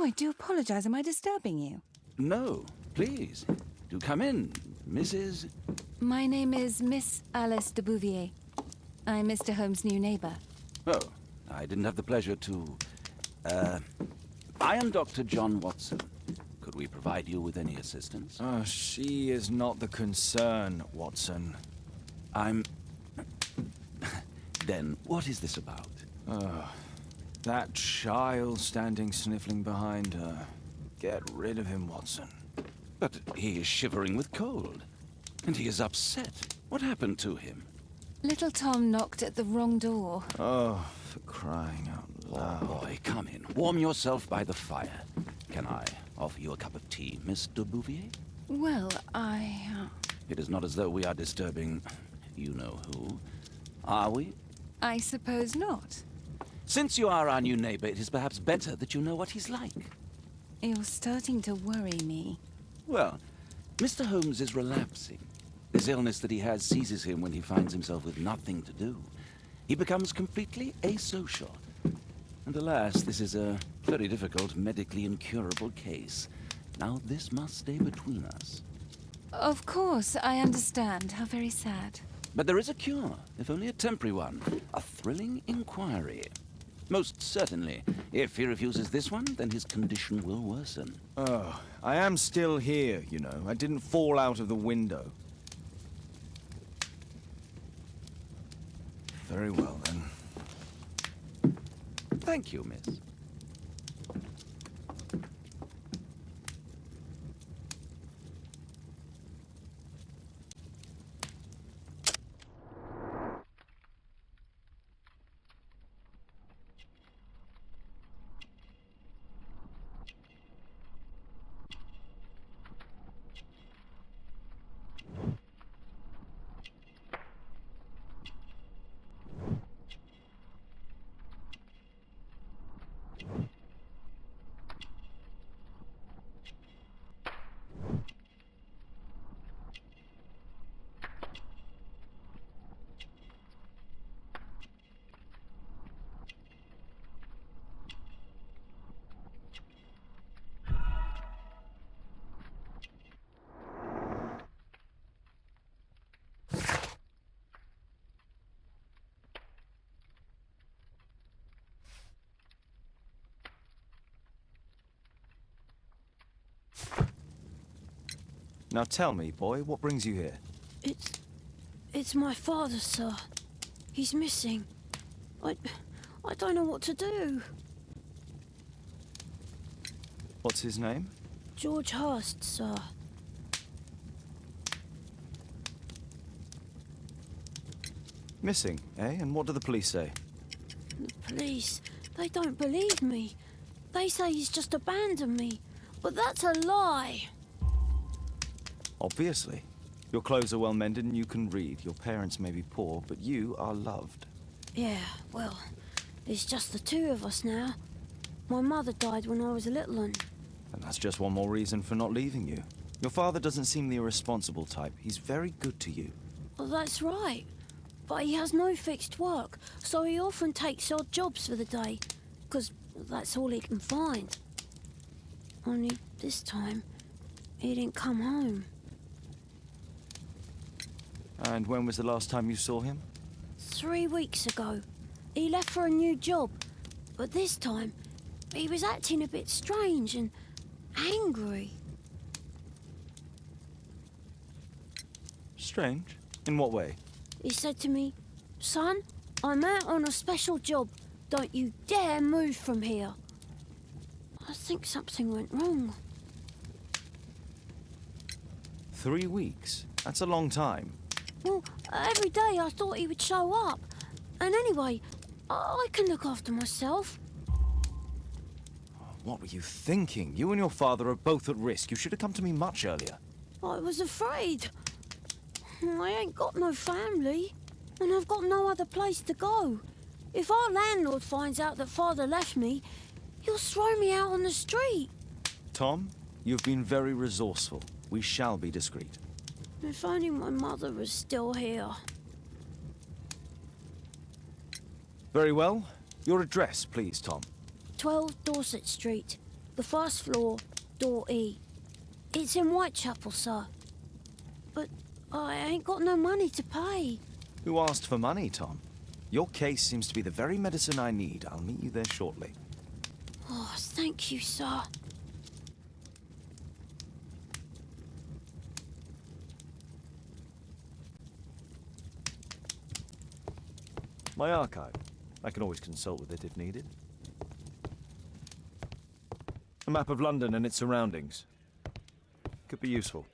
Oh, I do apologize. Am I disturbing you? No, please. Do come in, Mrs. My name is Miss Alice de Bouvier. I'm Mr. Holmes' new neighbor. Oh, I didn't have the pleasure to... I am Dr. John Watson. Could we provide you with any assistance? Oh, she is not the concern, Watson. I'm... Then, what is this about? That child standing sniffling behind her. Get rid of him, Watson. But he is shivering with cold. And he is upset. What happened to him? Little Tom knocked at the wrong door. Oh, for crying out loud. Oh, boy, come in. Warm yourself by the fire. Can I offer you a cup of tea, Miss de Bouvier? Well, It is not as though we are disturbing you-know-who. Are we? I suppose not. Since you are our new neighbor, it is perhaps better that you know what he's like. You're starting to worry me. Well, Mr. Holmes is relapsing. This illness that he has seizes him when he finds himself with nothing to do. He becomes completely asocial. And alas, this is a very difficult, medically incurable case. Now, this must stay between us. Of course, I understand. How very sad. But there is a cure, if only a temporary one. A thrilling inquiry. Most certainly. If he refuses this one, then his condition will worsen. Oh, I am still here, you know. I didn't fall out of the window. Very well, then. Thank you, miss. Now tell me, boy, what brings you here? It's my father, sir. He's missing. I don't know what to do. What's his name? George Hurst, sir. Missing, eh? And what do the police say? The police, they don't believe me. They say he's just abandoned me. But that's a lie. Obviously. Your clothes are well mended and you can read. Your parents may be poor, but you are loved. Yeah, well, it's just the two of us now. My mother died when I was a little one. And that's just one more reason for not leaving you. Your father doesn't seem the irresponsible type. He's very good to you. Well, that's right. But he has no fixed work, so he often takes odd jobs for the day, 'cause that's all he can find. Only this time, he didn't come home. And when was the last time you saw him? 3 weeks ago. He left for a new job, but this time, he was acting a bit strange and angry. Strange? In what way? He said to me, "Son, I'm out on a special job. Don't you dare move from here." I think something went wrong. 3 weeks? That's a long time. Well, every day I thought he would show up. And anyway, I can look after myself. What were you thinking? You and your father are both at risk. You should have come to me much earlier. I was afraid. I ain't got no family, and I've got no other place to go. If our landlord finds out that Father left me, he'll throw me out on the street. Tom, you've been very resourceful. We shall be discreet. If only my mother was still here. Very well. Your address, please, Tom. 12 Dorset Street, the The first floor, door E. It's in Whitechapel, sir. But I ain't got no money to pay. Who asked for money, Tom? Your case seems to be the very medicine I need. I'll meet you there shortly. Oh, thank you, sir. My archive. I can always consult with it if needed. A map of London and its surroundings. Could be useful.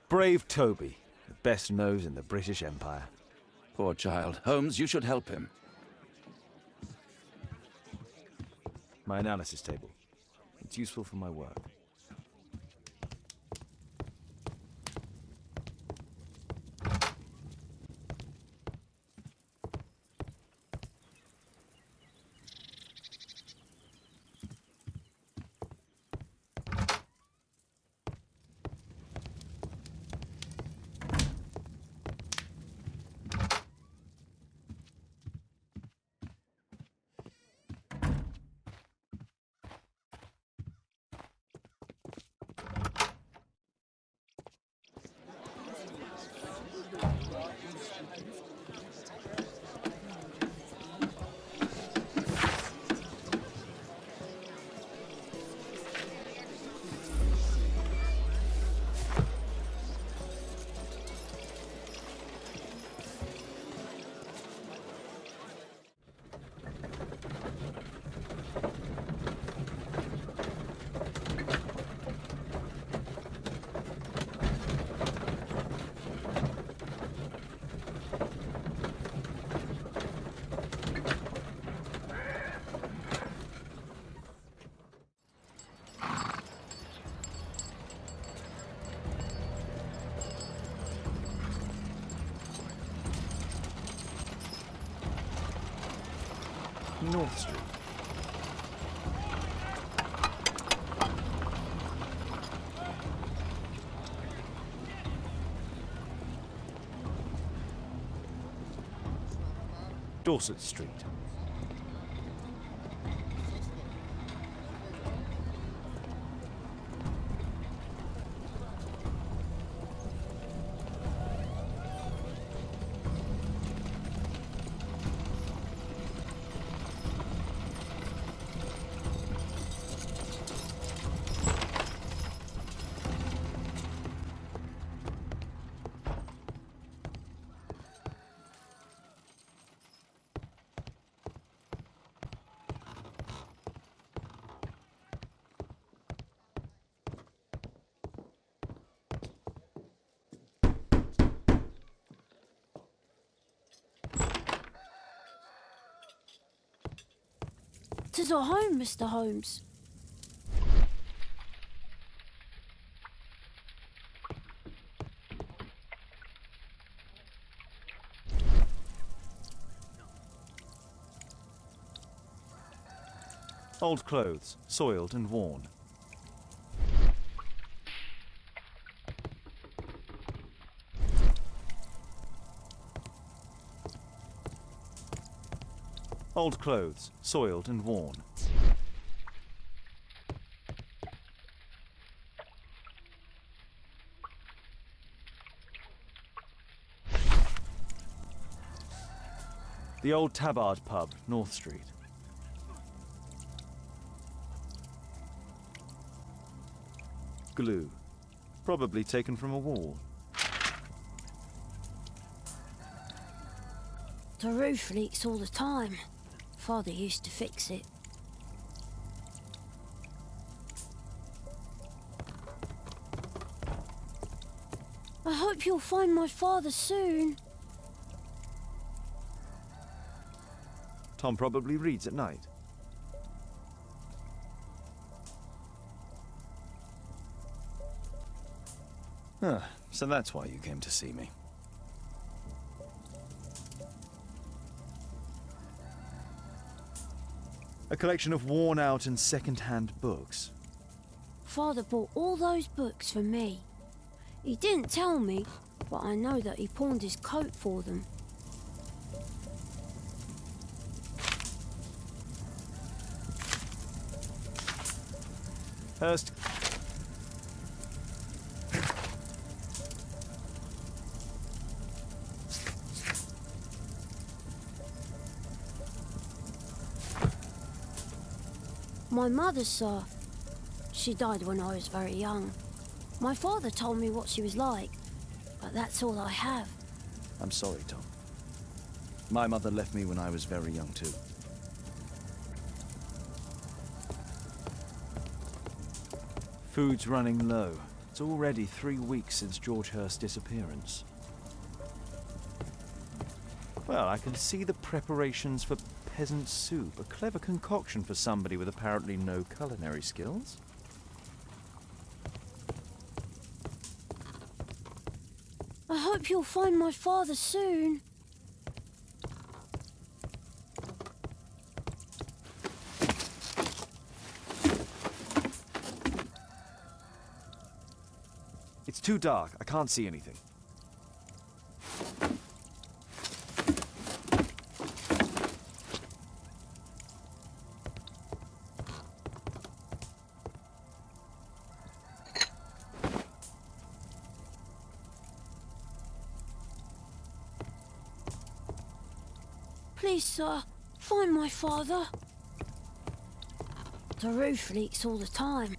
Brave Toby, the best nose in the British Empire. Poor child. Holmes, you should help him. My analysis table. It's useful for my work. North Street. Dorset Street. Tis our home, Mr. Holmes. Old clothes, soiled and worn. Old clothes, soiled and worn. The old Tabard pub, North Street. Glue. Probably taken from a wall. The roof leaks all the time. Father used to fix it. I hope you'll find my father soon. Tom probably reads at night. So that's why you came to see me. A collection of worn-out and second-hand books. Father bought all those books for me. He didn't tell me, but I know that he pawned his coat for them. Hurst. My mother, sir. She died when I was very young. My father told me what she was like, but that's all I have. I'm sorry, Tom. My mother left me when I was very young, too. Food's running low. It's already 3 weeks since George Hurst's disappearance. Well, I can see the preparations for peasant soup, a clever concoction for somebody with apparently no culinary skills. I hope you'll find my father soon. It's too dark. I can't see anything. Please, sir, find my father. The roof leaks all the time.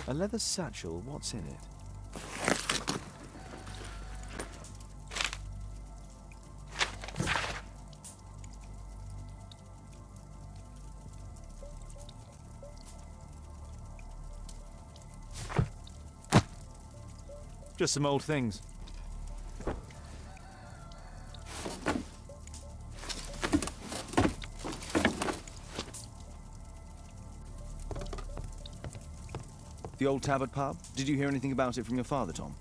A leather satchel, what's in it? Just some old things. The old Tabard pub? Did you hear anything about it from your father, Tom?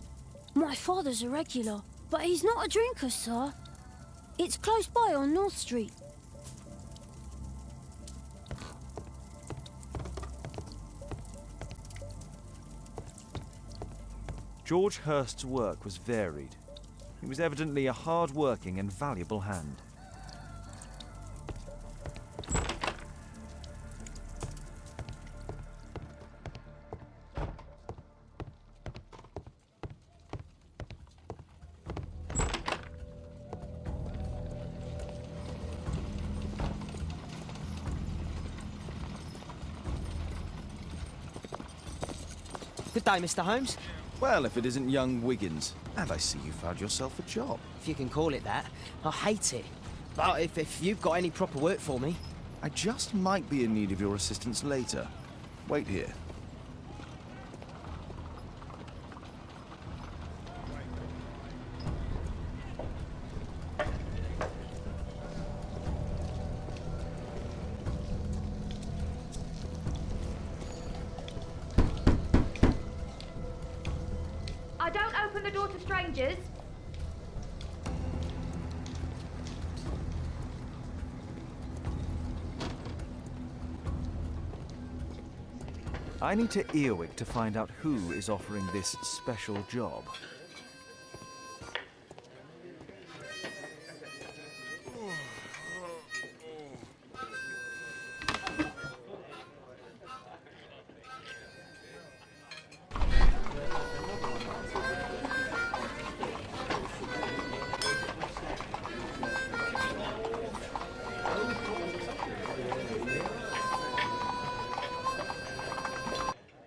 My father's a regular, but he's not a drinker, sir. It's close by on North Street. George Hurst's work was varied. He was evidently a hard-working and valuable hand. Good day, Mr. Holmes. Well, if it isn't young Wiggins. And I see you found yourself a job. If you can call it that. I hate it. But if you've got any proper work for me... I just might be in need of your assistance later. Wait here. I don't open the door to strangers. I need to earwig to find out who is offering this special job.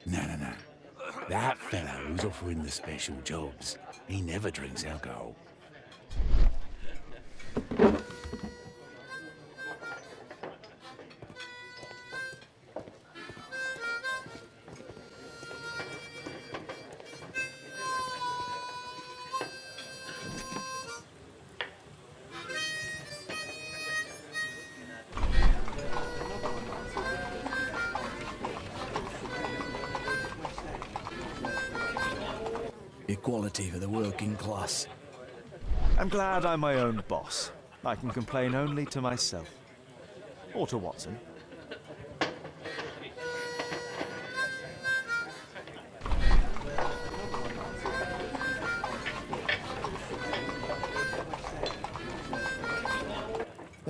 No. That fellow who's offering the special jobs, he never drinks alcohol. Equality for the working class. I'm glad I'm my own boss. I can complain only to myself. Or to Watson.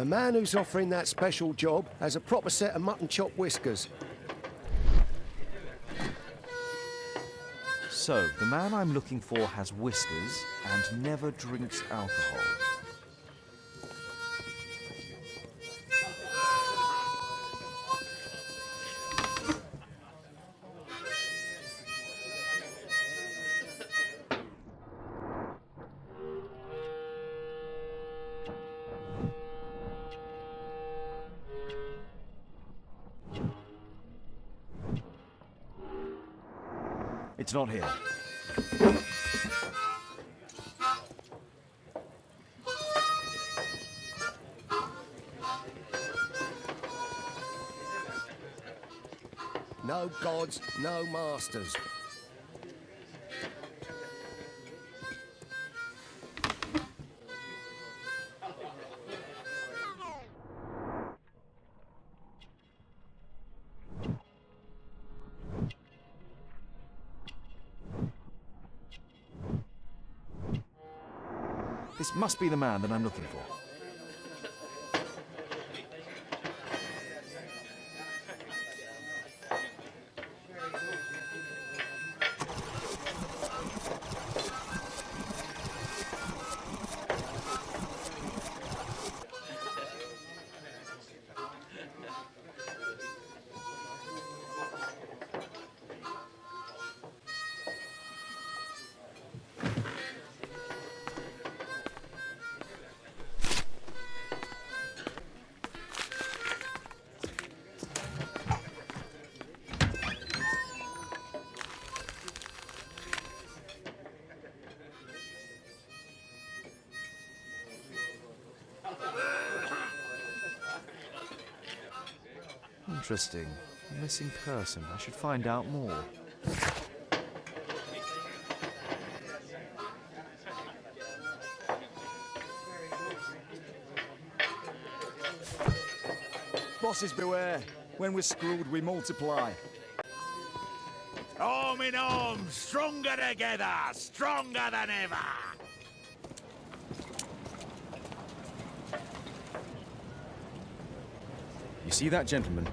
The man who's offering that special job has a proper set of mutton chop whiskers. So, the man I'm looking for has whiskers and never drinks alcohol. It's not here. No gods, no masters. This must be the man that I'm looking for. Interesting. A missing person. I should find out more. Bosses beware. When we're screwed, we multiply. Arm in arm, stronger together, stronger than ever. You see that gentleman?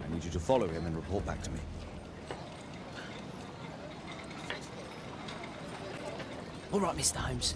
I need you to follow him and report back to me. All right, Mr. Holmes.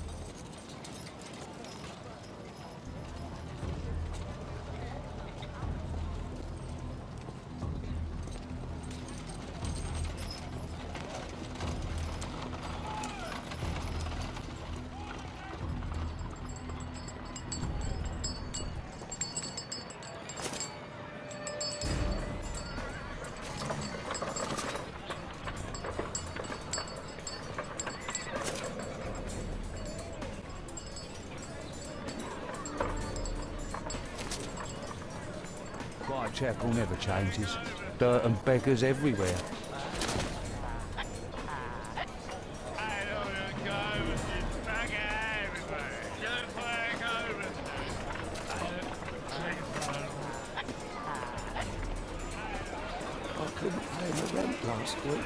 Whitechapel never changes. Dirt and beggars everywhere. I couldn't pay my rent last week.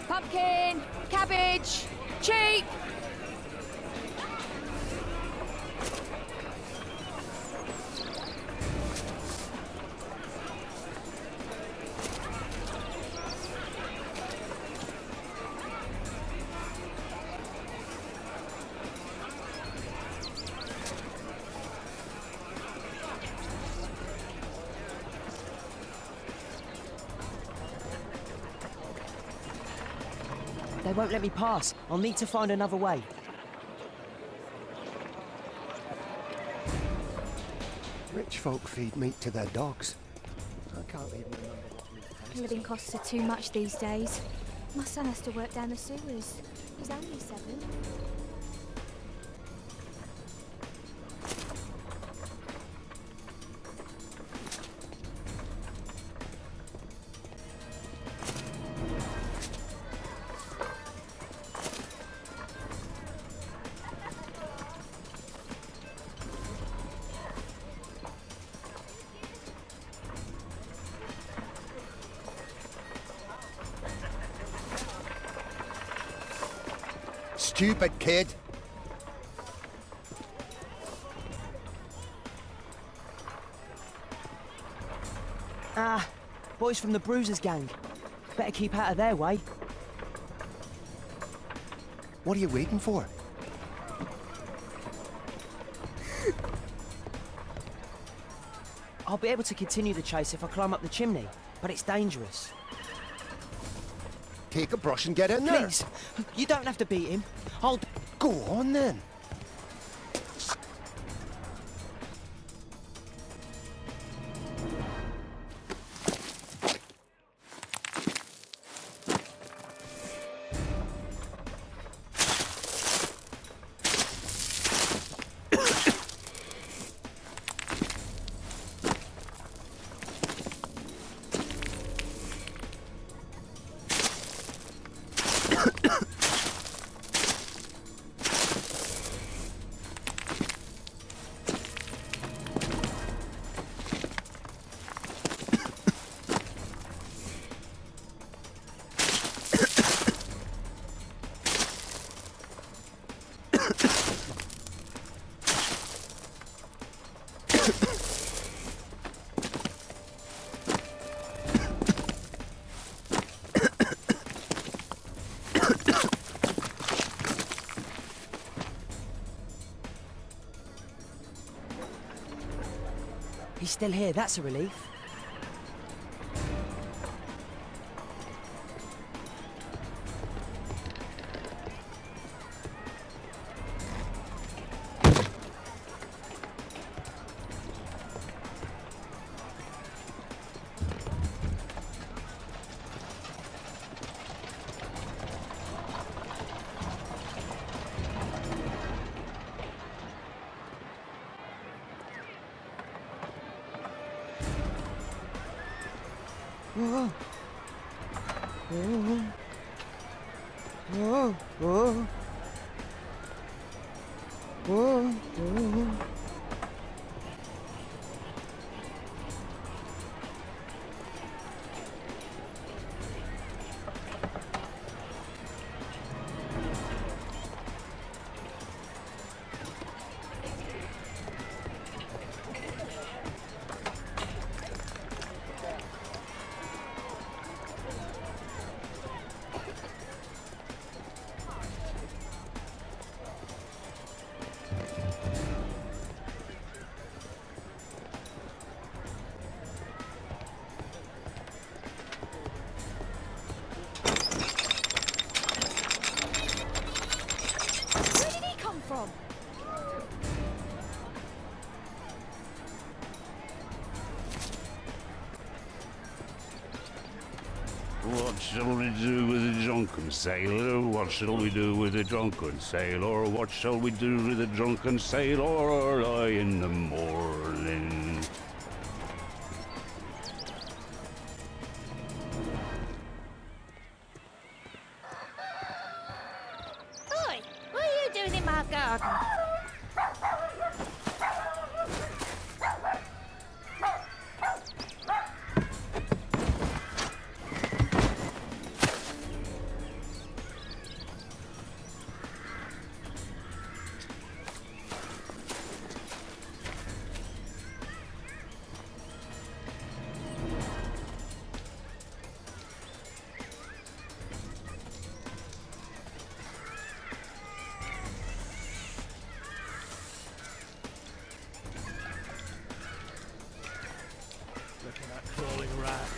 Pumpkin, cabbage, cheap. They won't let me pass. I'll need to find another way. Rich folk feed meat to their dogs. I can't even remember what meat tastes. Living costs are too much these days. My son has to work down the sewers. He's only 7. stupid kid. Ah, boys from the Bruisers gang. Better keep out of their way. What are you waiting for? I'll be able to continue the chase if I climb up the chimney, but it's dangerous. Take a brush and get in there. Please, you don't have to beat him. I'll... Go on then. He's still here, that's a relief. Whoa. Whoa. Whoa. Whoa. Whoa. Whoa. Where did he come from? What shall we do with a drunken sailor? What shall we do with a drunken sailor? What shall we do with a drunken sailor early in the morning? Oi, what are you doing in my garden? Look at that crawling rat.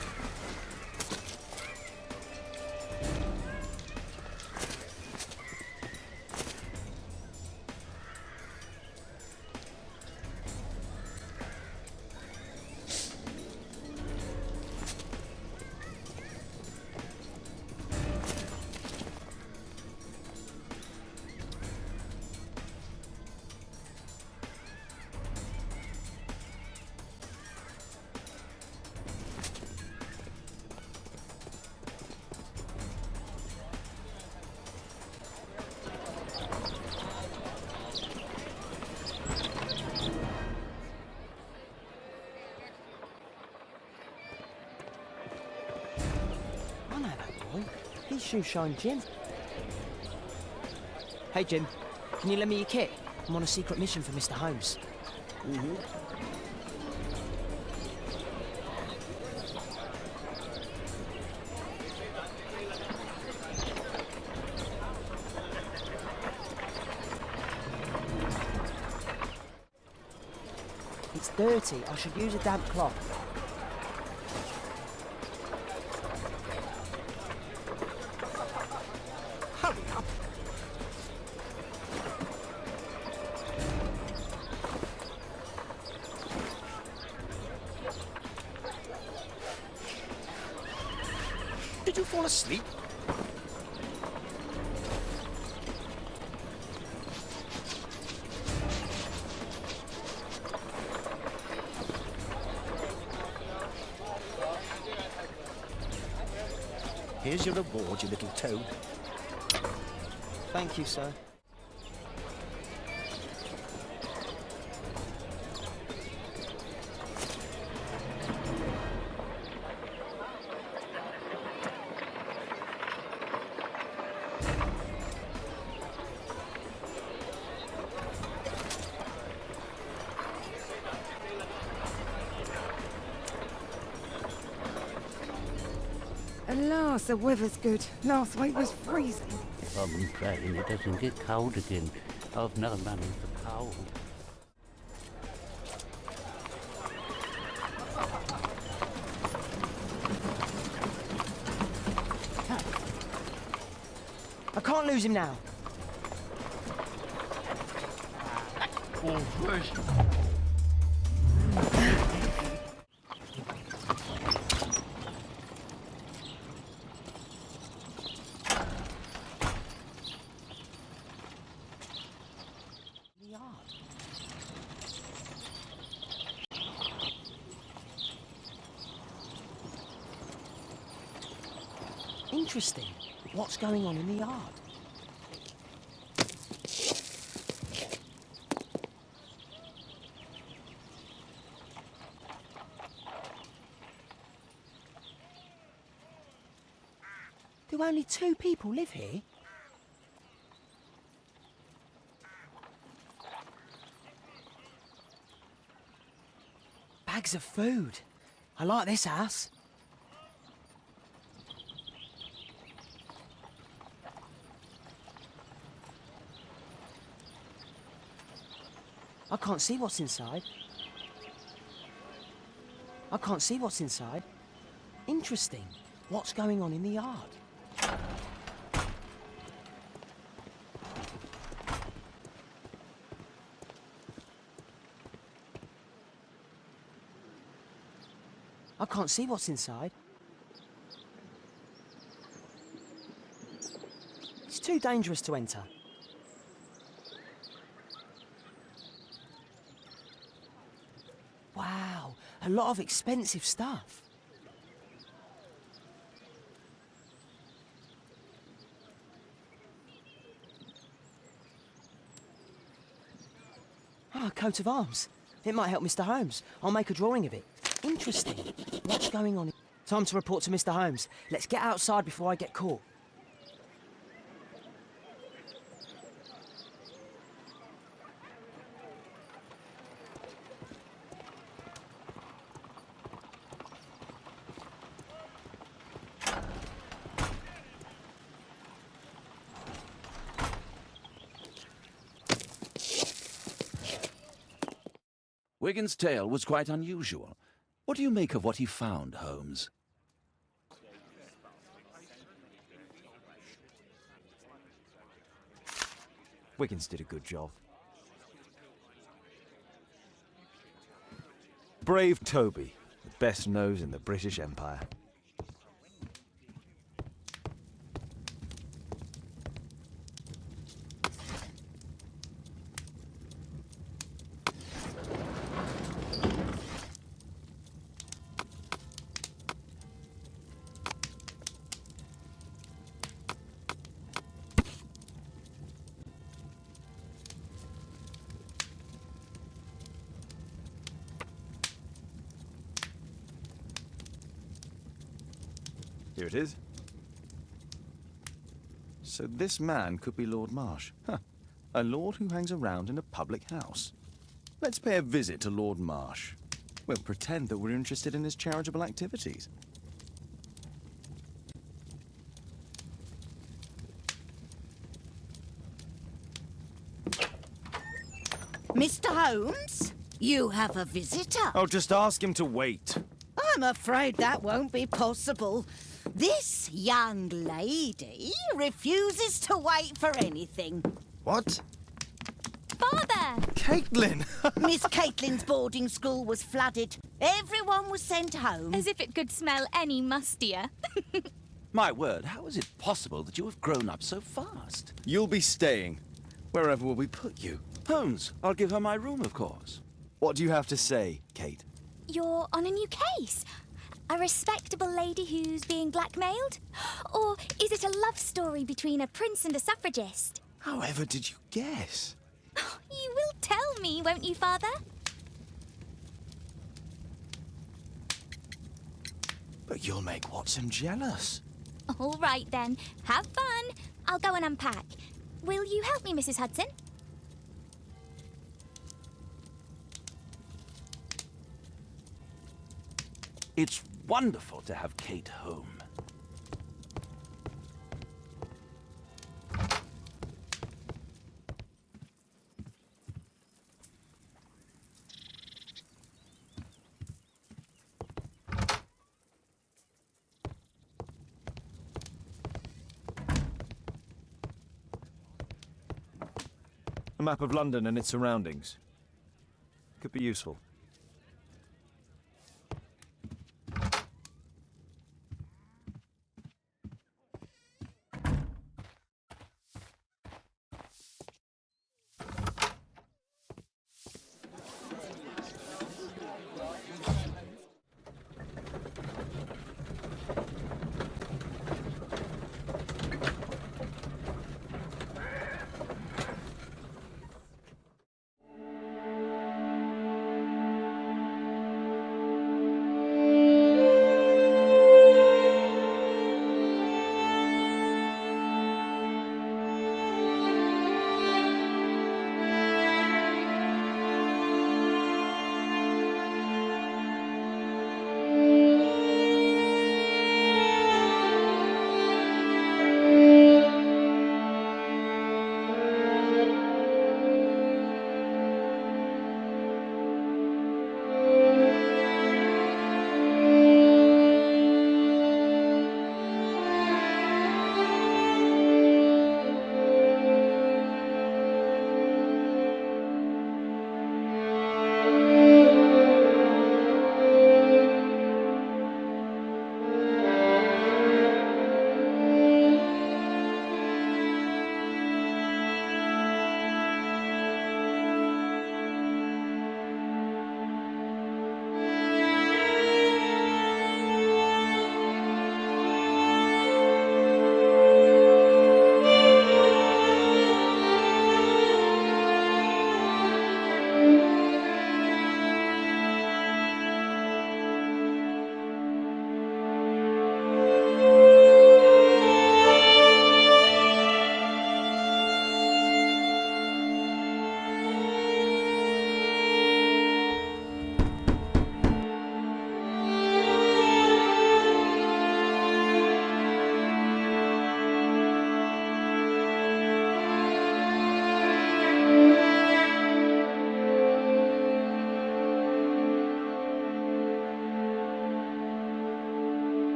I know that boy. His shoes shine gin. Hey, Jim. Can you lend me your kit? I'm on a secret mission for Mr. Holmes. It's dirty. I should use a damp cloth. Hurry up! Did you fall asleep? Here's your reward, you little toad. Thank you, sir. Alas, the weather's good. Last week was freezing. I'm praying it doesn't get cold again. I've no money for coal. I can't lose him now. Interesting. What's going on in the yard? Do only 2 people live here? Bags of food. I like this house. I can't see what's inside. I can't see what's inside. Interesting. What's going on in the yard? I can't see what's inside. It's too dangerous to enter. Wow, a lot of expensive stuff. Ah, a coat of arms. It might help Mr. Holmes. I'll make a drawing of it. Interesting. What's going on? Time to report to Mr. Holmes. Let's get outside before I get caught. Wigan's tale was quite unusual. What do you make of what he found, Holmes? Wiggins did a good job. Brave Toby, the best nose in the British Empire. Here it is. So this man could be Lord Marsh. Huh. A lord who hangs around in a public house. Let's pay a visit to Lord Marsh. We'll pretend that we're interested in his charitable activities. Mr. Holmes, you have a visitor. Oh, just ask him to wait. I'm afraid that won't be possible. This young lady refuses to wait for anything. What? Father! Caitlin! Miss Caitlin's boarding school was flooded. Everyone was sent home. As if it could smell any mustier. My word, how is it possible that you have grown up so fast? You'll be staying. Wherever will we put you? Holmes, I'll give her my room, of course. What do you have to say, Kate? You're on a new case. A respectable lady who's being blackmailed? Or is it a love story between a prince and a suffragist? However did you guess? You will tell me, won't you, Father? But you'll make Watson jealous. All right, then. Have fun. I'll go and unpack. Will you help me, Mrs. Hudson? It's wonderful to have Kate home. A map of London and its surroundings. Could be useful.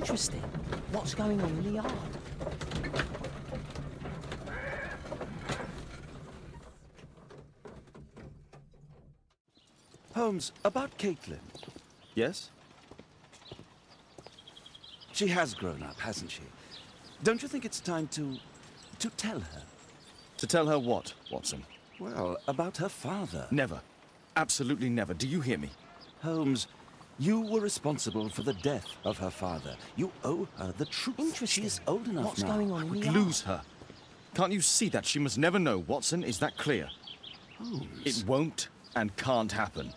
Interesting. What's going on in the yard? Holmes, about Caitlin. Yes? She has grown up, hasn't she? Don't you think it's time to tell her? To tell her what, Watson? Well, about her father. Never. Absolutely never. Do you hear me? Holmes, you were responsible for the death of her father. You owe her the truth. Interesting. She is old enough What's now. going on I in would the yard? lose her. Can't you see that? She must never know, Watson. Is that clear? Holmes. It won't and can't happen.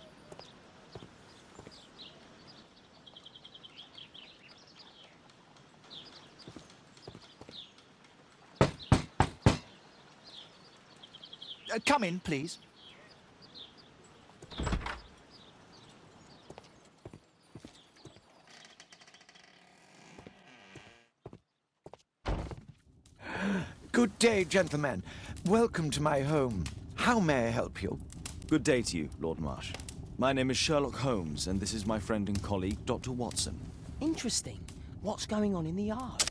Come in, please. Good day, gentlemen. Welcome to my home. How may I help you? Good day to you, Lord Marsh. My name is Sherlock Holmes, and this is my friend and colleague, Dr. Watson. Interesting. What's going on in the yard?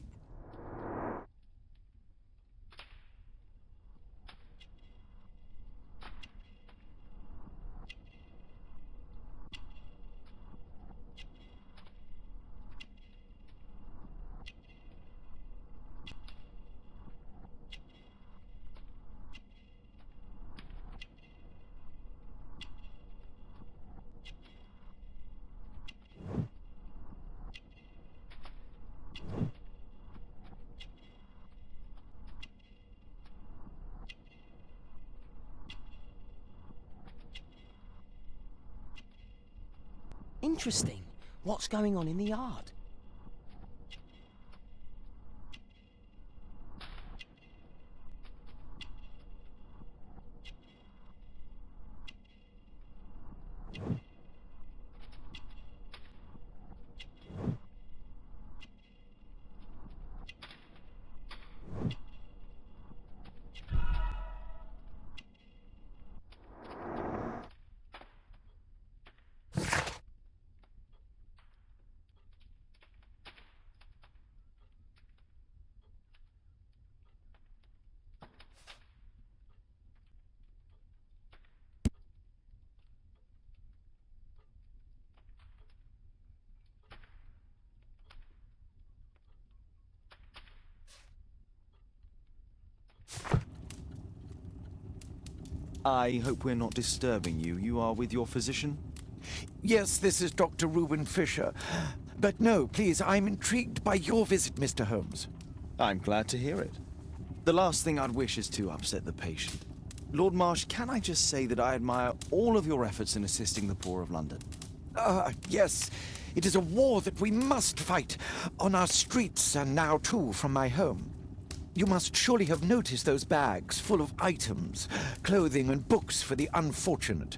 Interesting. What's going on in the yard? I hope we're not disturbing you. You are with your physician? Yes, this is Dr. Reuben Fisher. But no, please, I'm intrigued by your visit, Mr. Holmes. I'm glad to hear it. The last thing I'd wish is to upset the patient. Lord Marsh, can I just say that I admire all of your efforts in assisting the poor of London? Yes. It is a war that we must fight, on our streets and now, too, from my home. You must surely have noticed those bags full of items, clothing and books for the unfortunate.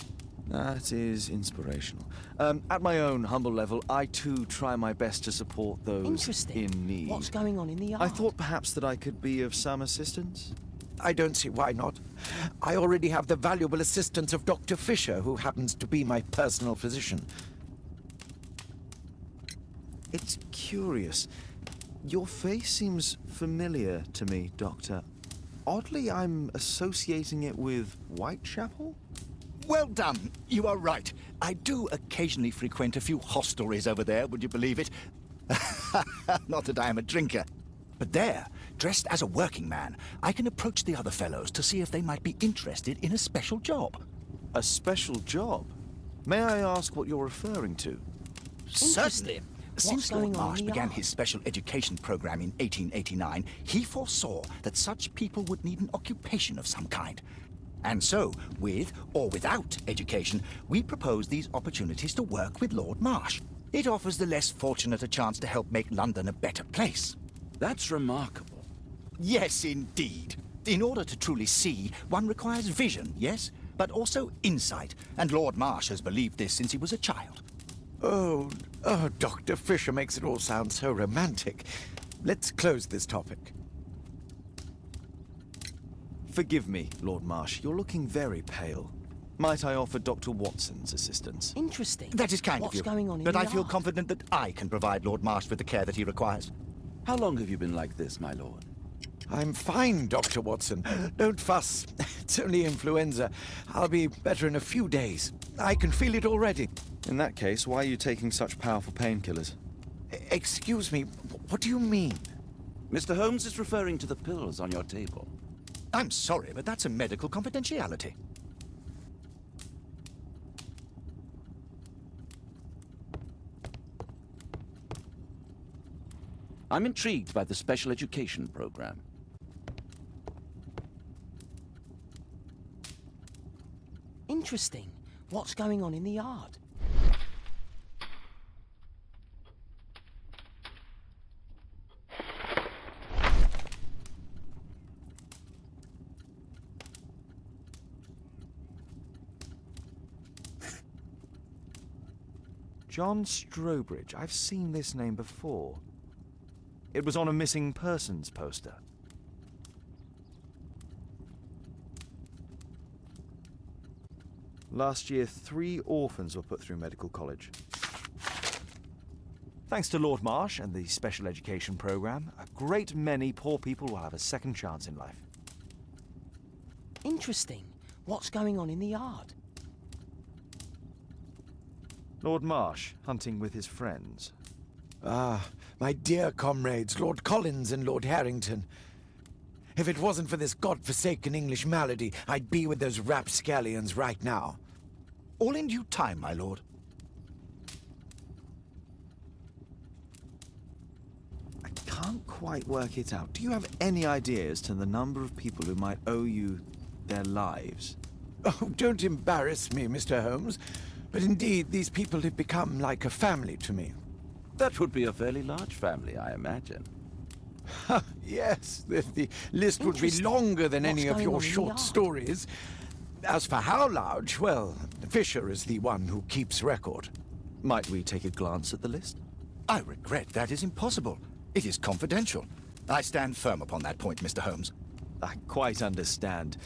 That is inspirational. At my own humble level, I too try my best to support those Interesting. in need. What's going on in the yard? I thought perhaps that I could be of some assistance. I don't see why not. I already have the valuable assistance of Dr. Fisher, who happens to be my personal physician. It's curious. Your face seems familiar to me, Doctor. Oddly, I'm associating it with Whitechapel? Well done. You are right. I do occasionally frequent a few hostelries over there, would you believe it? Not that I am a drinker. But there, dressed as a working man, I can approach the other fellows to see if they might be interested in a special job. A special job? May I ask what you're referring to? Certainly. Since Lord going on in Marsh the began yard? his special education program in 1889, he foresaw that such people would need an occupation of some kind. And so, with or without education, we propose these opportunities to work with Lord Marsh. It offers the less fortunate a chance to help make London a better place. That's remarkable. Yes, indeed. In order to truly see, one requires vision, yes? But also insight. And Lord Marsh has believed this since he was a child. Oh, Dr. Fisher makes it all sound so romantic. Let's close this topic. Forgive me, Lord Marsh. You're looking very pale. Might I offer Dr. Watson's assistance? Interesting. That is kind What's of you. going on in but the I feel yard? confident that I can provide Lord Marsh with the care that he requires. How long have you been like this, my lord? I'm fine, Dr. Watson. Don't fuss. It's only influenza. I'll be better in a few days. I can feel it already. In that case, why are you taking such powerful painkillers? Excuse me, what do you mean? Mr. Holmes is referring to the pills on your table. I'm sorry, but that's a medical confidentiality. I'm intrigued by the special education program. Interesting. What's going on in the yard? John Strobridge. I've seen this name before. It was on a missing persons poster. Last year, 3 orphans were put through medical college. Thanks to Lord Marsh and the special education program, a great many poor people will have a second chance in life. Interesting. What's going on in the yard? Lord Marsh, hunting with his friends. Ah, my dear comrades, Lord Collins and Lord Harrington. If it wasn't for this godforsaken English malady, I'd be with those rapscallions right now. All in due time, my lord. I can't quite work it out. Do you have any idea as to the number of people who might owe you their lives? Oh, don't embarrass me, Mr. Holmes. But indeed, these people have become like a family to me. That would be a fairly large family, I imagine. Yes, the list would be longer than any of your short stories. As for how large, well, Fisher is the one who keeps record. Might we take a glance at the list? I regret that is impossible. It is confidential. I stand firm upon that point, Mr. Holmes. I quite understand.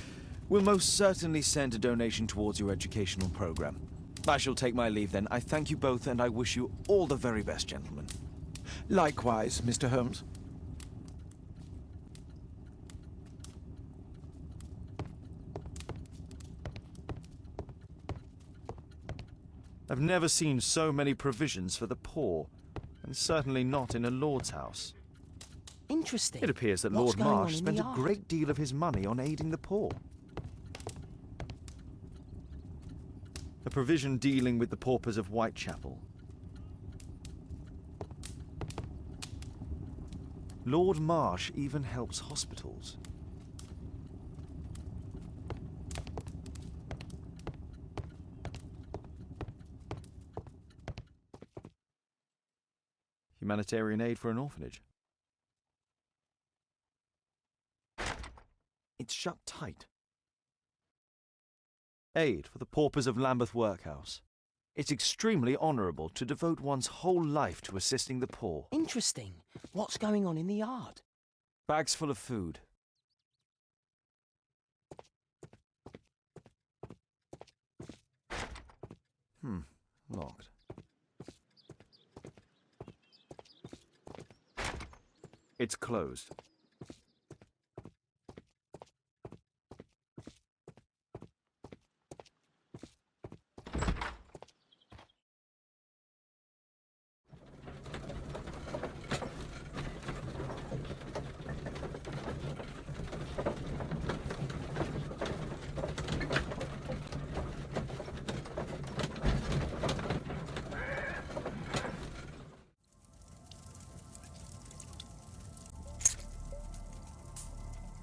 We'll most certainly send a donation towards your educational program. I shall take my leave then. I thank you both, and I wish you all the very best, gentlemen. Likewise, Mr. Holmes. I've never seen so many provisions for the poor, and certainly not in a lord's house. Interesting. It appears that What's Lord going on Marsh in spent the a yard? great deal of his money on aiding the poor. A provision dealing with the paupers of Whitechapel. Lord Marsh even helps hospitals. Humanitarian aid for an orphanage. It's shut tight. Aid for the paupers of Lambeth Workhouse. It's extremely honourable to devote one's whole life to assisting the poor. Interesting. What's going on in the yard? Bags full of food. Locked. It's closed.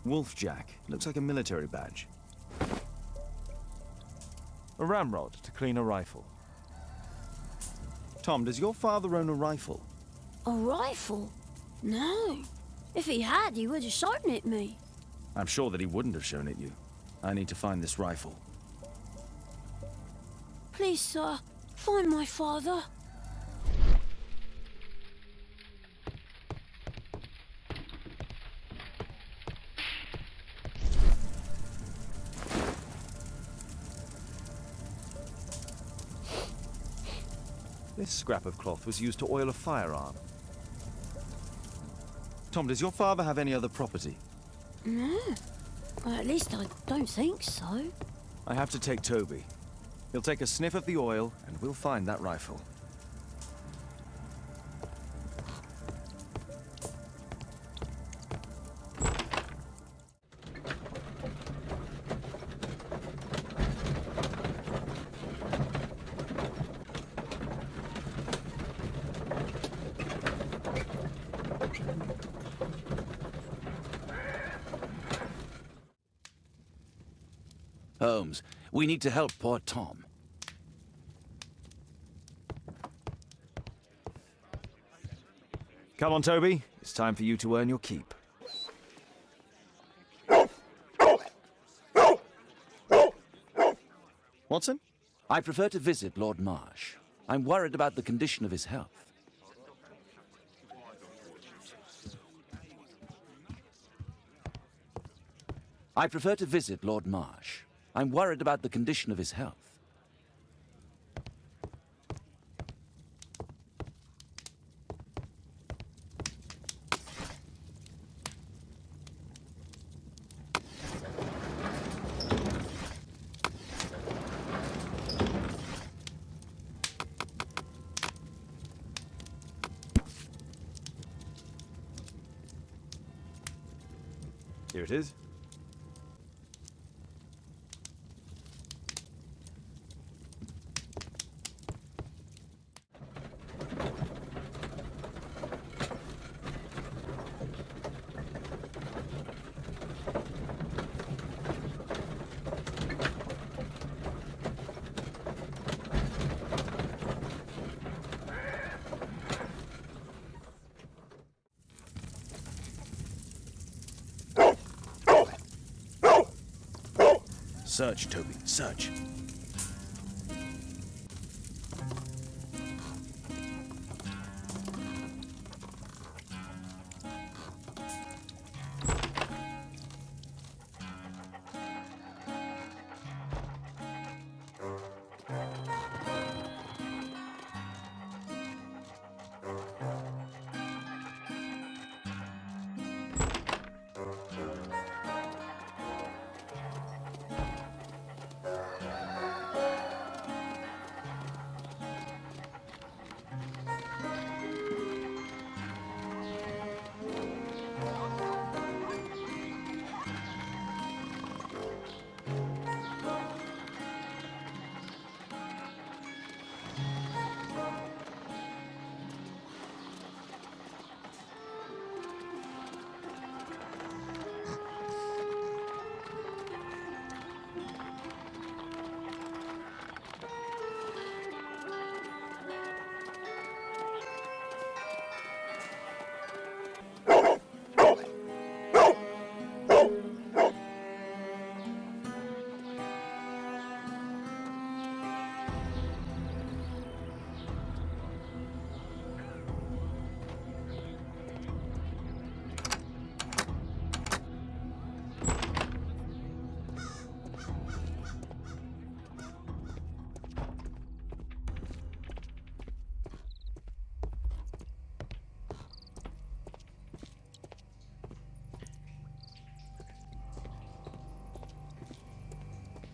Wolfjack. Looks like a military badge. A ramrod to clean a rifle. Tom, does your father own a rifle? A rifle? No. If he had, he would have shown it me. I'm sure that he wouldn't have shown it you. I need to find this rifle. Please, sir, find my father. This scrap of cloth was used to oil a firearm. Tom, does your father have any other property? No. At least I don't think so. I have to take Toby. He'll take a sniff of the oil, and we'll find that rifle. Holmes, we need to help poor Tom. Come on, Toby. It's time for you to earn your keep. Watson? I prefer to visit Lord Marsh. I'm worried about the condition of his health. I prefer to visit Lord Marsh. I'm worried about the condition of his health. Here it is. Search, Toby, search.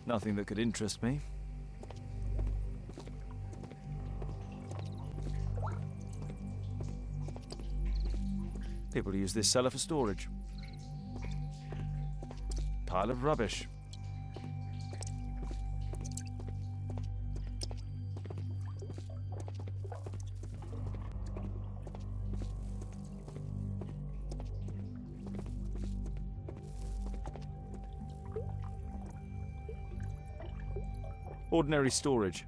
Nothing that could interest me. People use this cellar for storage. Pile of rubbish. Ordinary storage.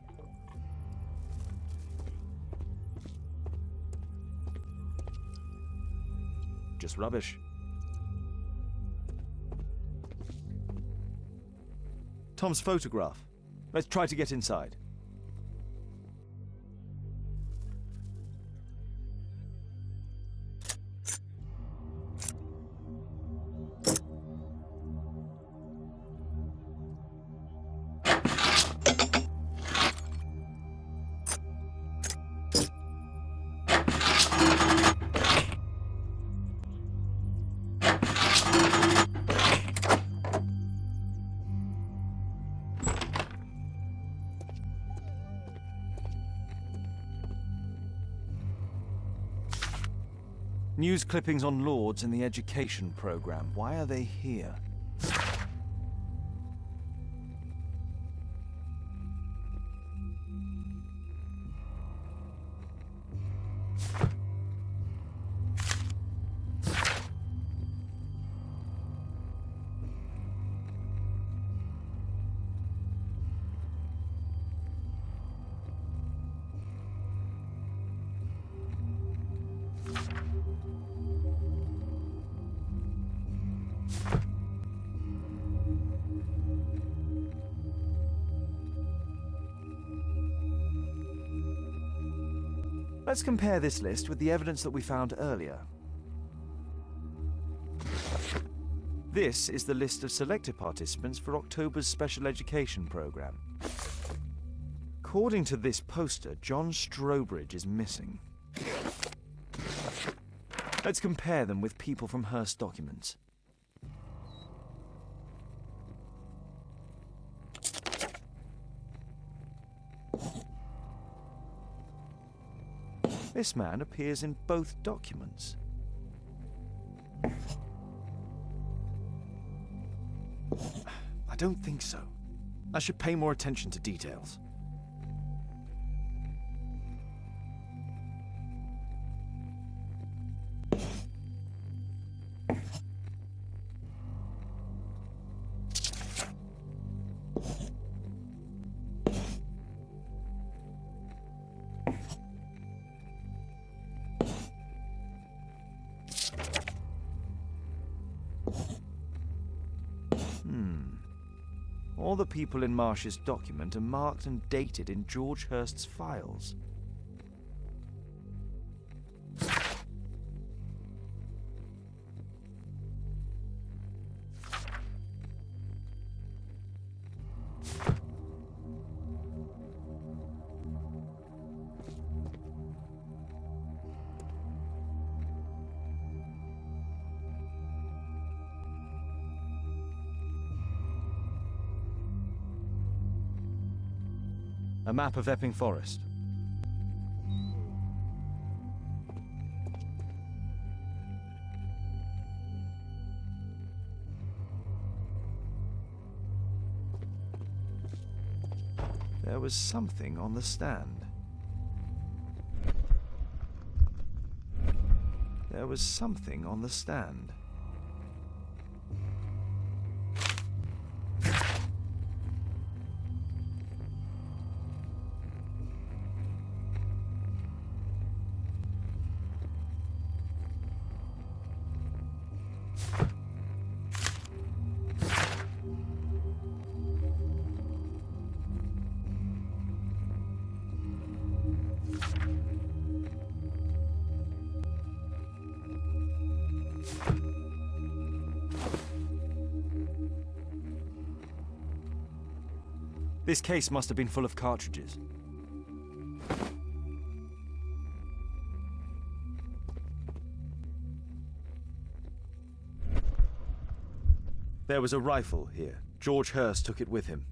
Just rubbish. Tom's photograph. Let's try to get inside. News clippings on Lords and the education program. Why are they here? Let's compare this list with the evidence that we found earlier. This is the list of selected participants for October's special education program. According to this poster, John Strobridge is missing. Let's compare them with people from Hearst documents. This man appears in both documents. I don't think so. I should pay more attention to details. All the people in Marsh's document are marked and dated in George Hurst's files. A map of Epping Forest. There was something on the stand. There was something on the stand. This case must have been full of cartridges. There was a rifle here. George Hurst took it with him.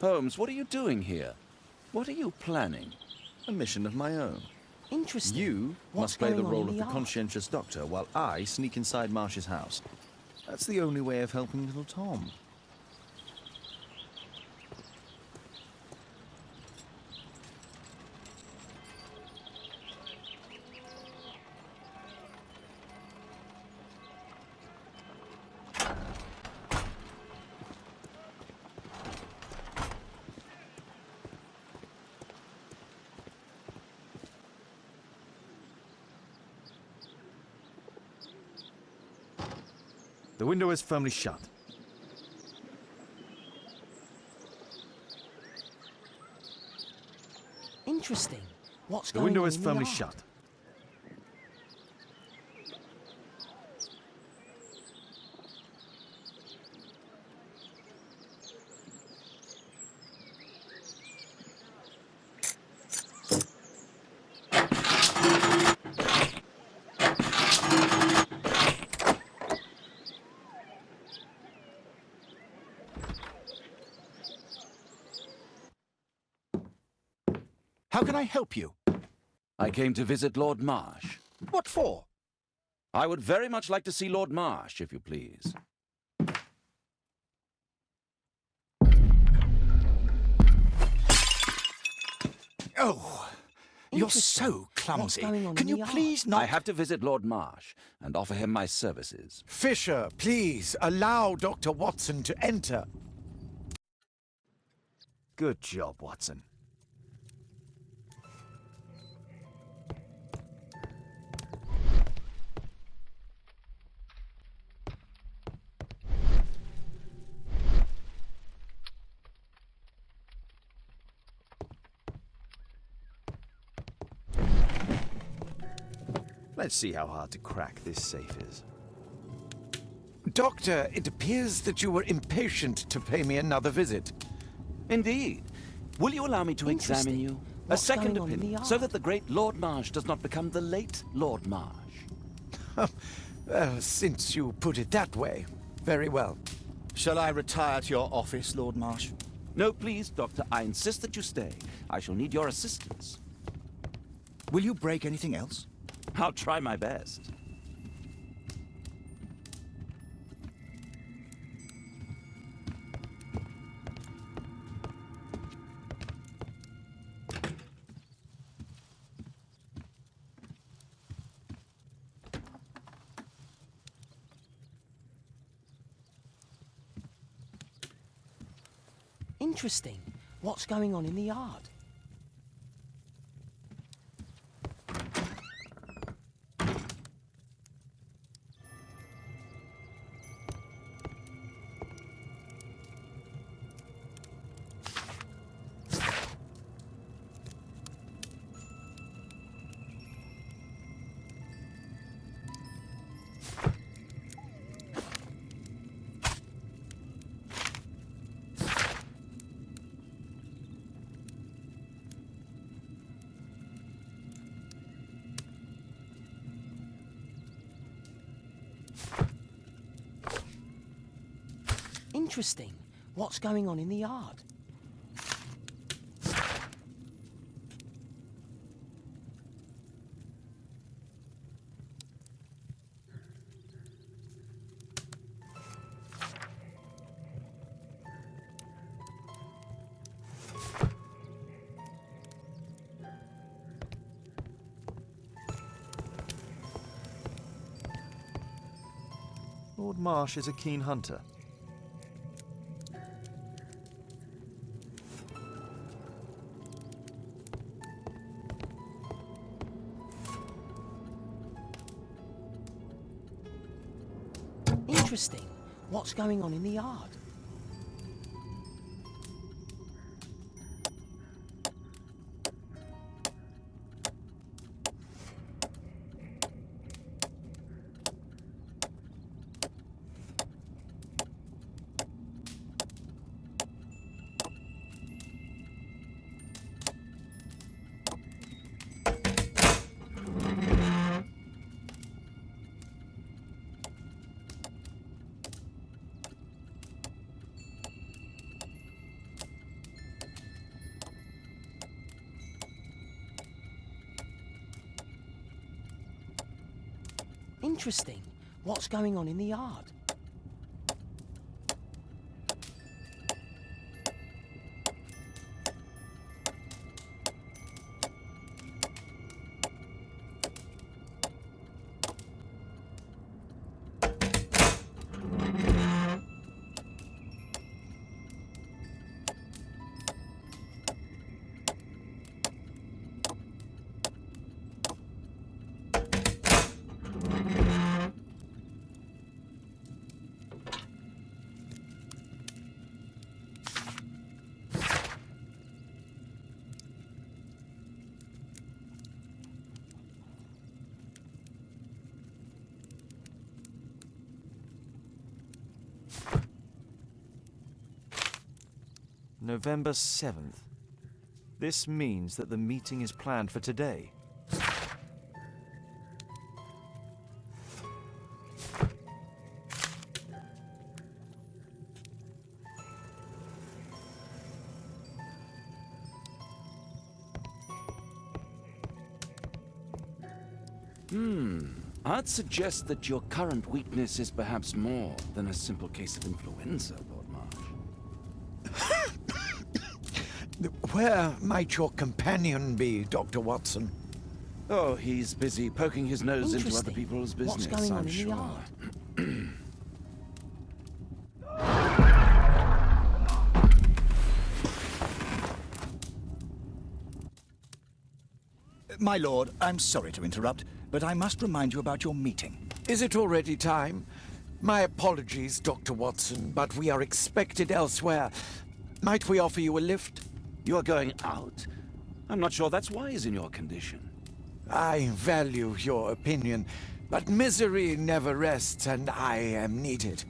Holmes, what are you doing here? What are you planning? A mission of my own. Interesting. You What's must play the going on role in of the the yard? conscientious doctor while I sneak inside Marsh's house. That's the only way of helping little Tom. The window is firmly shut. Interesting. What's The going window on is in firmly the yard? shut. How can I help you? I came to visit Lord Marsh. What for? I would very much like to see Lord Marsh, if you please. Oh, you're so clumsy. going on Can in you the yard? please not... I have to visit Lord Marsh and offer him my services. Fisher, please allow Dr. Watson to enter. Good job, Watson. Let's see how hard to crack this safe is. Doctor, it appears that you were impatient to pay me another visit. Indeed. Will you allow me to examine Interesting. you? A What's second going on in the opinion, so yard? that the great Lord Marsh does not become the late Lord Marsh. Well, since you put it that way, very well. Shall I retire to your office, Lord Marsh? No, please, Doctor. I insist that you stay. I shall need your assistance. Will you break anything else? I'll try my best. Interesting. What's going on in the yard? Interesting. What's going on in the yard? Lord Marsh is a keen hunter. Interesting. What's going on in the yard? Interesting. What's going on in the yard? November 7th. This means that the meeting is planned for today. I'd suggest that your current weakness is perhaps more than a simple case of influenza, Lord Marsh. Where might your companion be, Dr. Watson? Oh, he's busy poking his nose into other Interesting. people's business, What's going on I'm in sure. the yard? My lord, I'm sorry to interrupt, but I must remind you about your meeting. Is it already time? My apologies, Dr. Watson, but we are expected elsewhere. Might we offer you a lift? You are going out? I'm not sure that's wise in your condition. I value your opinion, but misery never rests, and I am needed.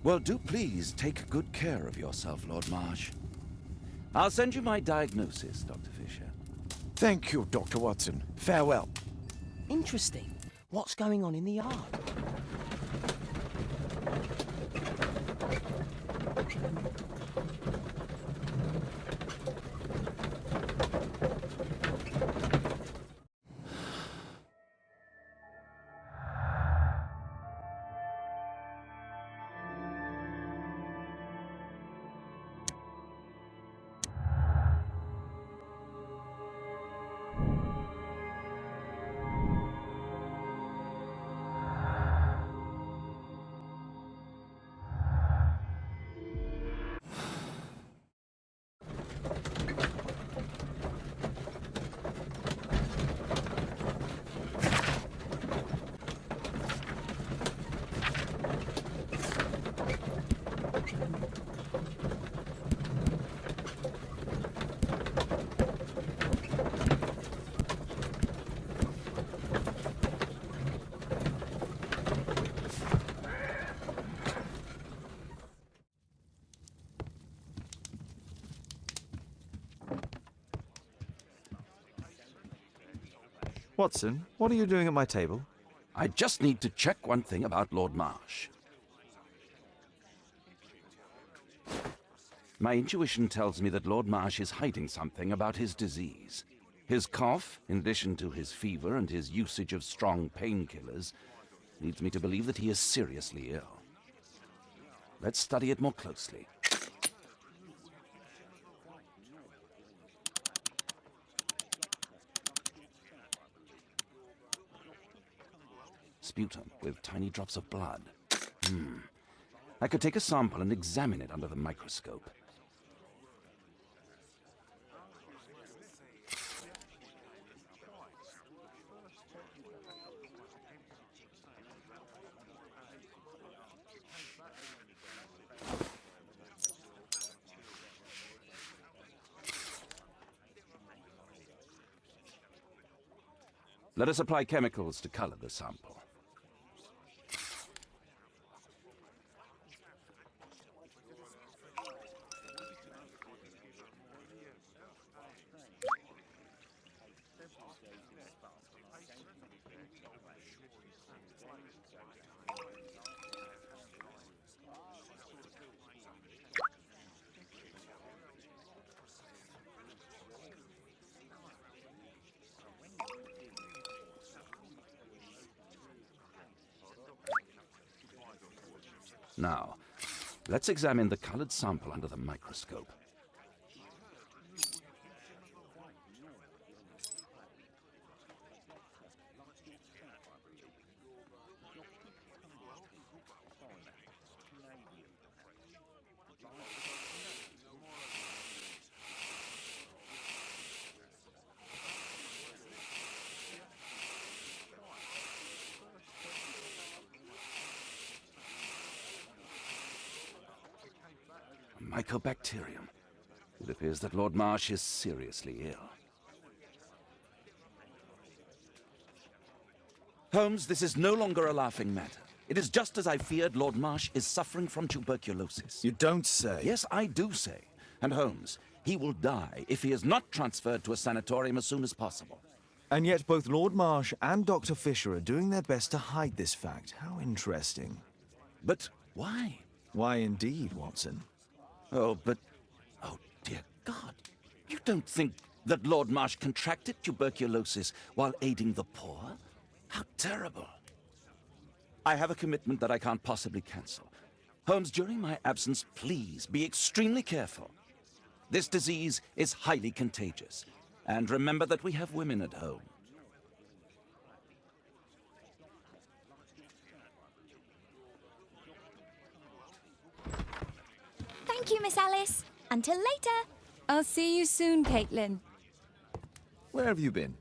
Well, do please take good care of yourself, Lord Marsh. I'll send you my diagnosis, Dr. Fisher. Thank you, Dr. Watson. Farewell. Interesting. What's going on in the yard? Watson, what are you doing at my table? I just need to check one thing about Lord Marsh. My intuition tells me that Lord Marsh is hiding something about his disease. His cough, in addition to his fever and his usage of strong painkillers, leads me to believe that he is seriously ill. Let's study it more closely. Sputum with tiny drops of blood. I could take a sample and examine it under the microscope. Let us apply chemicals to color the sample. Now, let's examine the colored sample under the microscope. Mycobacterium. It appears that Lord Marsh is seriously ill. Holmes, this is no longer a laughing matter. It is just as I feared. Lord Marsh is suffering from tuberculosis. You don't say. Yes, I do say. And Holmes, he will die if he is not transferred to a sanatorium as soon as possible. And yet both Lord Marsh and Dr. Fisher are doing their best to hide this fact. How interesting. But why? Why indeed, Watson? Oh, but... Oh, dear God. You don't think that Lord Marsh contracted tuberculosis while aiding the poor? How terrible. I have a commitment that I can't possibly cancel. Holmes, during my absence, please be extremely careful. This disease is highly contagious. And remember that we have women at home. Thank you, Miss Alice. Until later. I'll see you soon, Caitlin. Where have you been?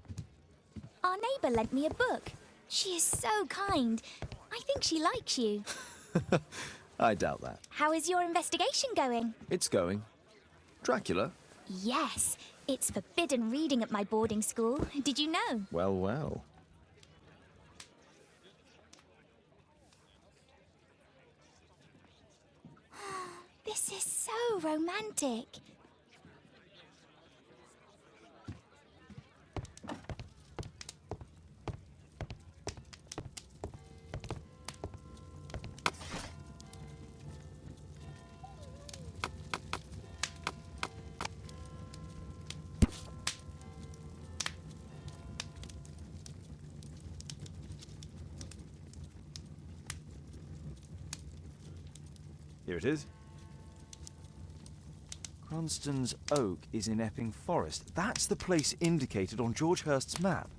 Our neighbour lent me a book. She is so kind. I think she likes you. I doubt that. How is your investigation going? It's going. Dracula? Yes. It's forbidden reading at my boarding school. Did you know? Well, well. This is so romantic. Here it is. Cranston's Oak is in Epping Forest. That's the place indicated on George Hurst's map.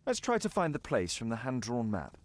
Let's try to find the place from the hand-drawn map.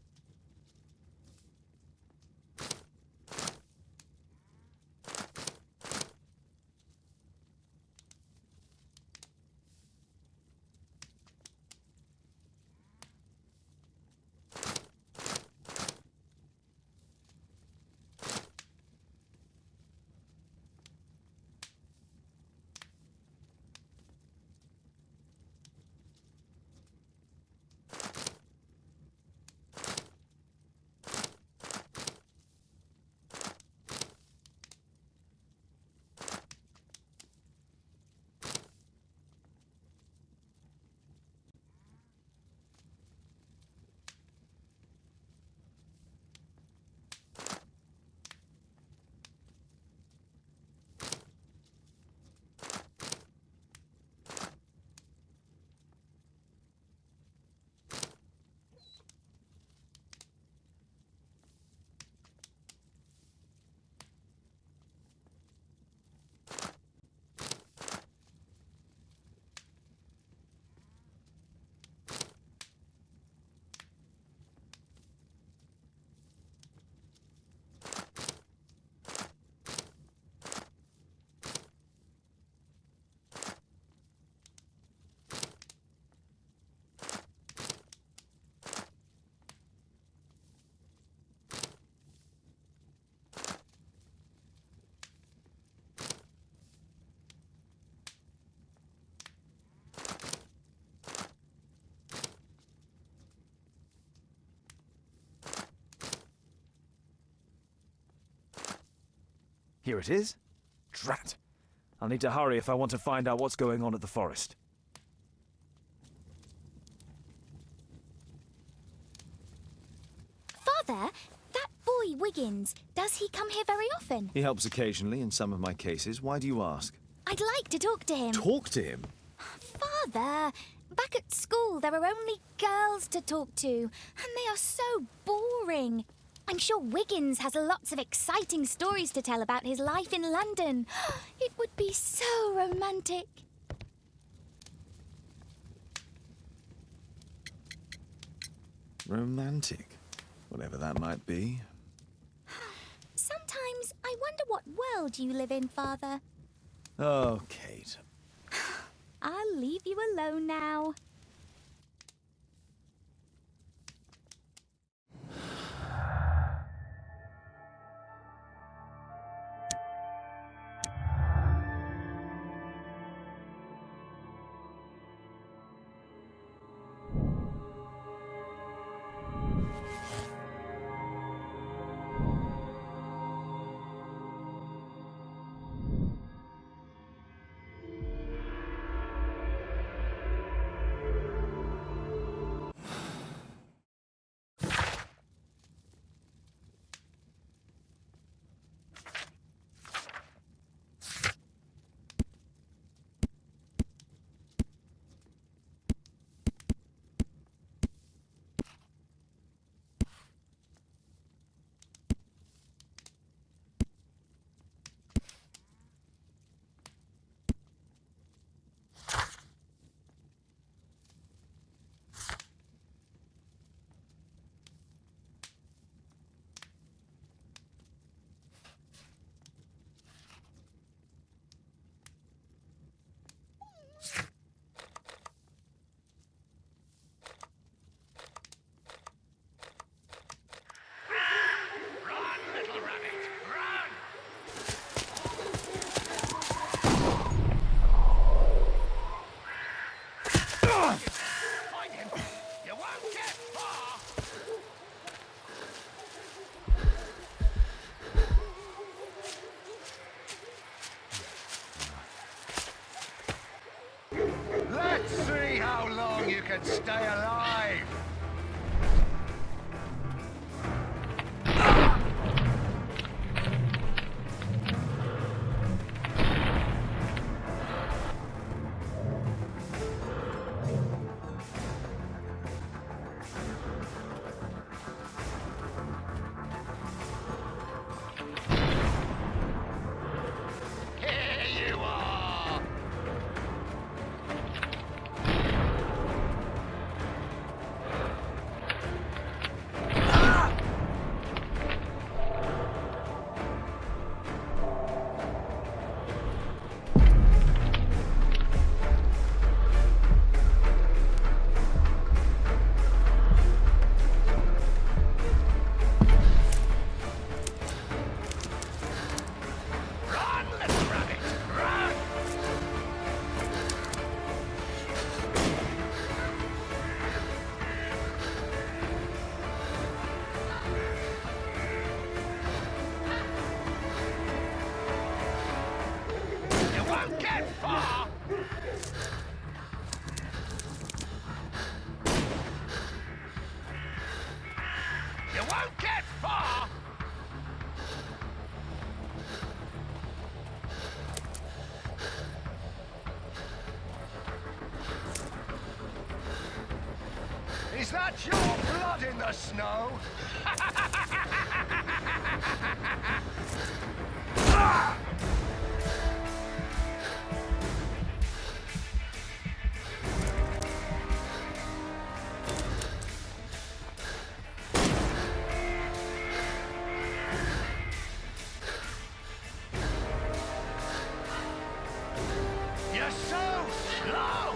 Here it is. Drat. I'll need to hurry if I want to find out what's going on at the forest. Father, that boy Wiggins, does he come here very often? He helps occasionally in some of my cases. Why do you ask? I'd like to talk to him. Talk to him? Father, back at school there are only girls to talk to, and they are so boring. I'm sure Wiggins has lots of exciting stories to tell about his life in London. It would be so romantic. Romantic? Whatever that might be. Sometimes I wonder what world you live in, Father. Oh, Kate. I'll leave you alone now. Let's see how long you can stay alive! Here you are! Run, little rabbit, run! You won't get far! You won't get far! Is that your blood in the snow? You're so slow!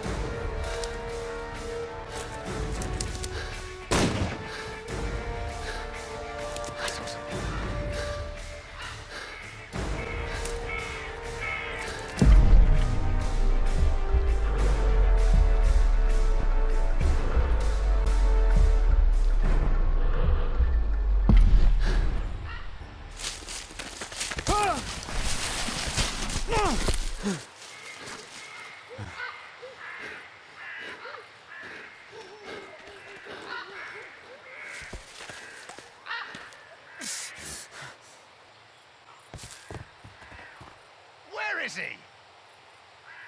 Where is he?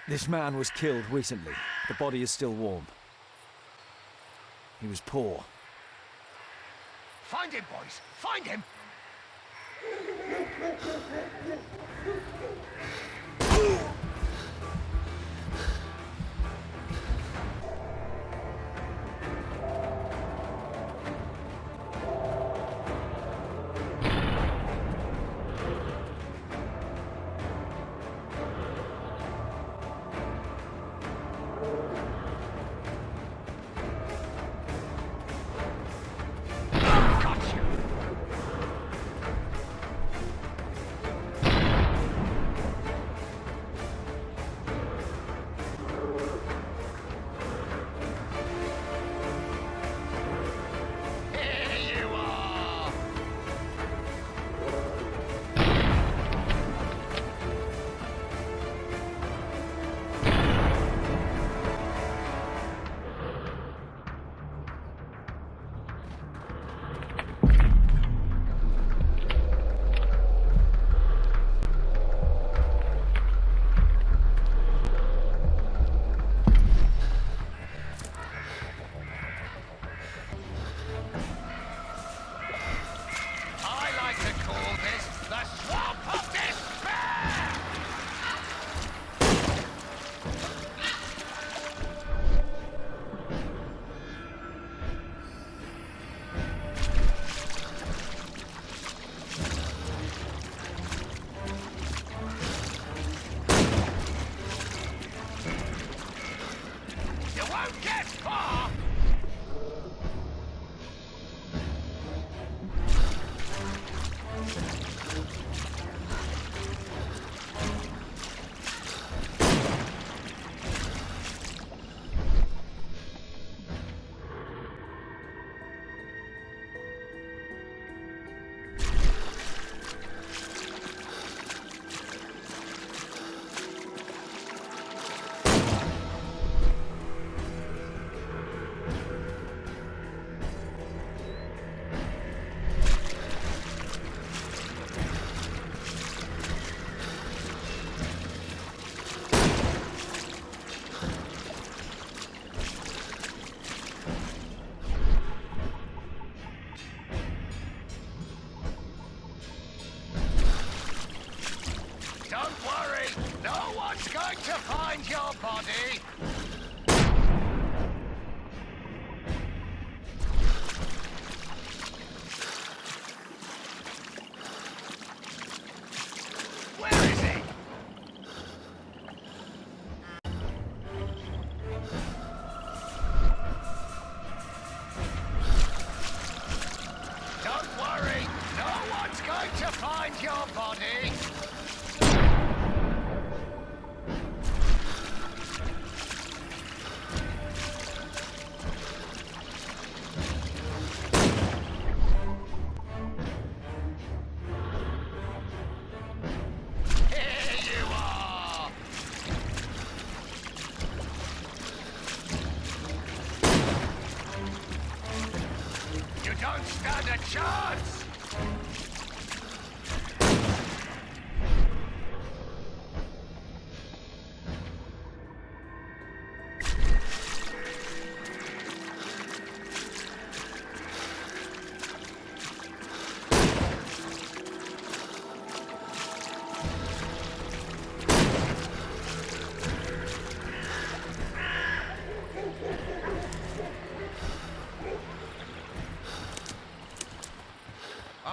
This man was killed recently. The body is still warm. He was poor. Find him, boys! Find him!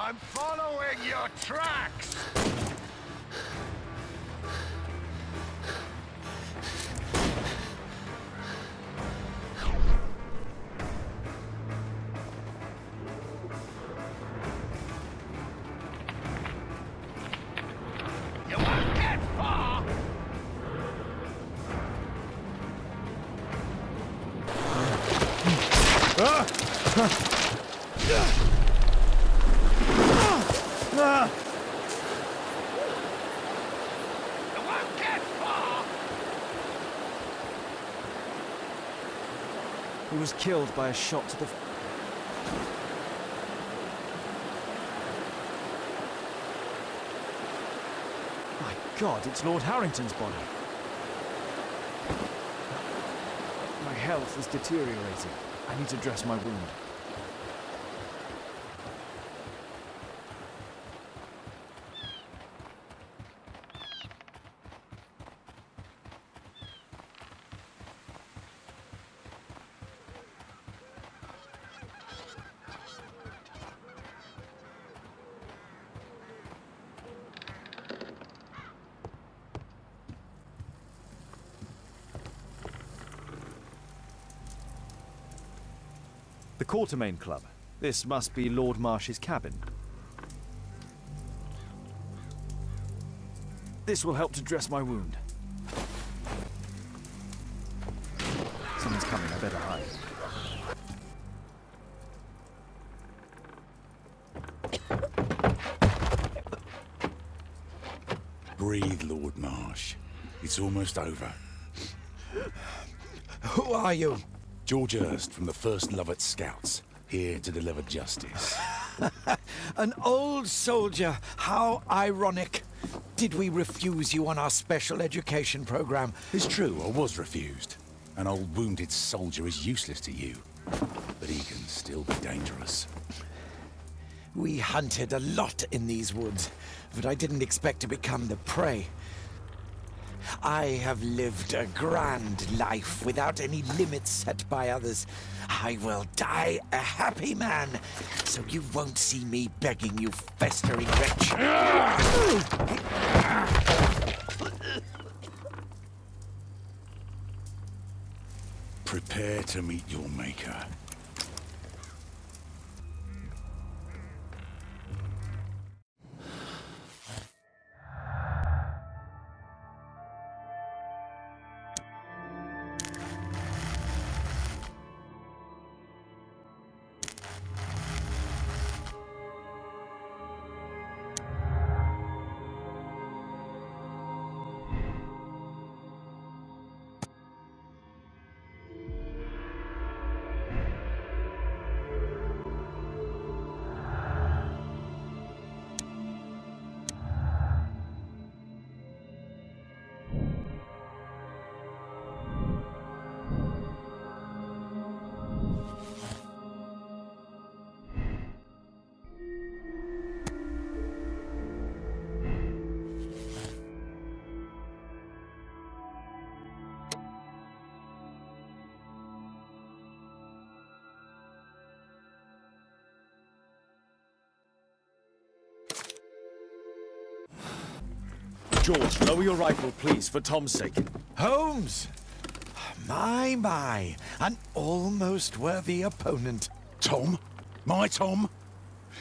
I'm following your tracks! You won't get far! He was killed by a shot to the... My God, it's Lord Harrington's body. health is deteriorating. I need to dress my wound. The Quartermain Club. This must be Lord Marsh's cabin. This will help to dress my wound. Someone's coming, I better hide. Breathe, Lord Marsh. It's almost over. Who are you? George Hurst from the 1st Lovett Scouts, here to deliver justice. An old soldier. How ironic. Did we refuse you on our special education program? It's true, I was refused. An old wounded soldier is useless to you, but he can still be dangerous. We hunted a lot in these woods, but I didn't expect to become the prey. I have lived a grand life without any limits set by others. I will die a happy man, so you won't see me begging you, festering wretch. Prepare to meet your maker. George, lower your rifle, please, for Tom's sake. Holmes! My, an almost worthy opponent. Tom? My Tom?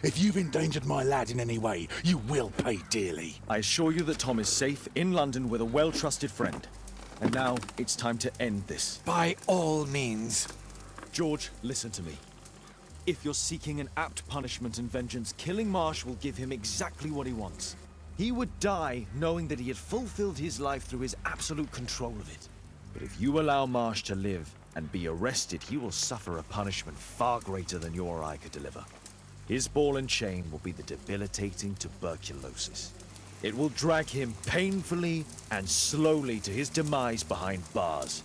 If you've endangered my lad in any way, you will pay dearly. I assure you that Tom is safe in London with a well-trusted friend. And now, it's time to end this. By all means. George, listen to me. If you're seeking an apt punishment and vengeance, killing Marsh will give him exactly what he wants. He would die knowing that he had fulfilled his life through his absolute control of it. But if you allow Marsh to live and be arrested, he will suffer a punishment far greater than you or I could deliver. His ball and chain will be the debilitating tuberculosis. It will drag him painfully and slowly to his demise behind bars.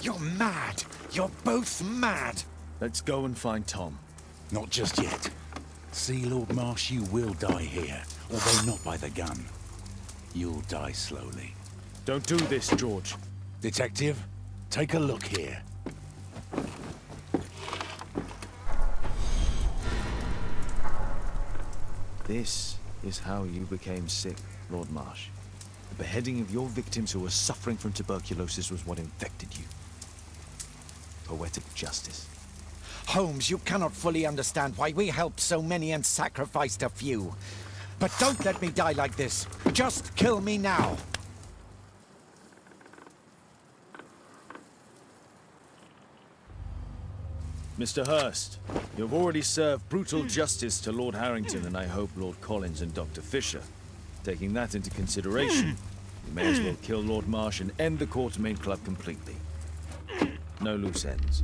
You're mad. You're both mad. Let's go and find Tom. Not just yet. See, Lord Marsh, you will die here, although not by the gun. You'll die slowly. Don't do this, George. Detective, take a look here. This is how you became sick, Lord Marsh. The beheading of your victims who were suffering from tuberculosis was what infected you. Poetic justice. Holmes, you cannot fully understand why we helped so many and sacrificed a few. But don't let me die like this. Just kill me now. Mr. Hurst, you have already served brutal justice to Lord Harrington and I hope Lord Collins and Dr. Fisher. Taking that into consideration, you may as well kill Lord Marsh and end the Quartermain Club completely. No loose ends.